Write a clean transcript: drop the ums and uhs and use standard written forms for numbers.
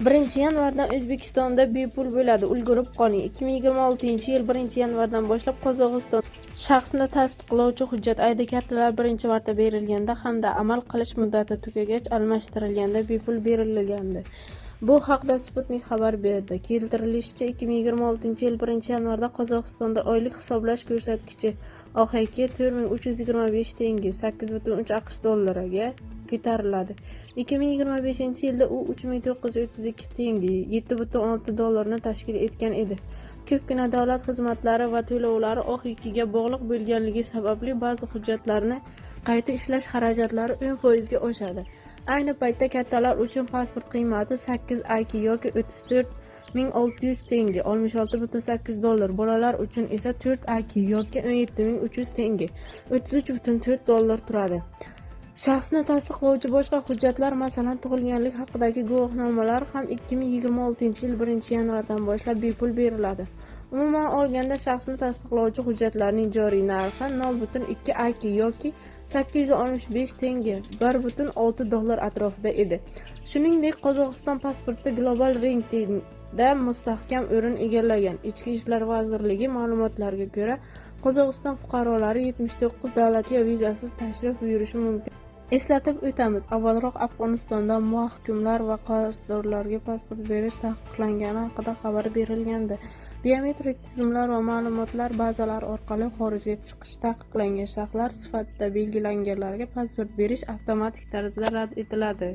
1-yanvardan O'zbekistonda bepul bo'ladi. Ulgurib qoling. 2026-yil 1-yanvardan boshlab Qozog'iston shaxsni tasdiqlovchi hujjat aydi kartalar birinchi marta berilganda hamda amal qilish muddati tugagach almashtirilganda bepul berilgandi. Bu haqda Sputnik xabar berdi. Keltirilishicha, 2026-yil 1-yanvarda Qozog'istonda oylik hisoblash ko'rsatkichi OHK 4325 tenge, 8,3 AQSh dollariga ko'tariladi. 2025-yilda u 3932 tenge, 7,6 dollarni tashkil etgan edi. Ko'pgina davlat xizmatlari va to'lovlari OHKga bog'liq bo'lganligi sababli ba'zi hujjatlarni qayta ishlash xarajatlari 10% ga oshadi. Ayni paytda kattalar uchun pasport qiymati 8 AK yoki 34600 tenge, 66,8 dollar, bolalar uchun esa 4 AK yoki 17300 tenge, 33,4 dollar turadi. Shaxsni tasdiqlovchi boshqa hujjatlar, masalan, tug'ilganlik haqidagi guvohnomalar ham 2026-yil 1-yanvardan boshlab bepul beriladi. Umuman olganda, shaxsni tasdiqlovchi hujjatlarning joriy narxi 0,2 AK yoki 865 tenge, 1,6 dollar atrofida edi. Shuningdek, Qozog'iston pasporti global reytingda mustahkam o'rin egallagan. Ichki ishlar vazirligi ma'lumotlariga ko'ra, Qozog'iston fuqarolari 79 davlatga vizasiz tashrif buyurishi mumkin. Eslatib o'tamiz, avvalroq Afg'onistonda mahkumlar va qarzdorlarga pasport berish taqiqlangani haqida xabar berilgandi. Biometrik tizimlar va ma'lumotlar bazalari orqali xorijga chiqish taqiqlangan shaxslar sifatida belgilanganlarga pasport berish avtomatik tarzda rad etiladi.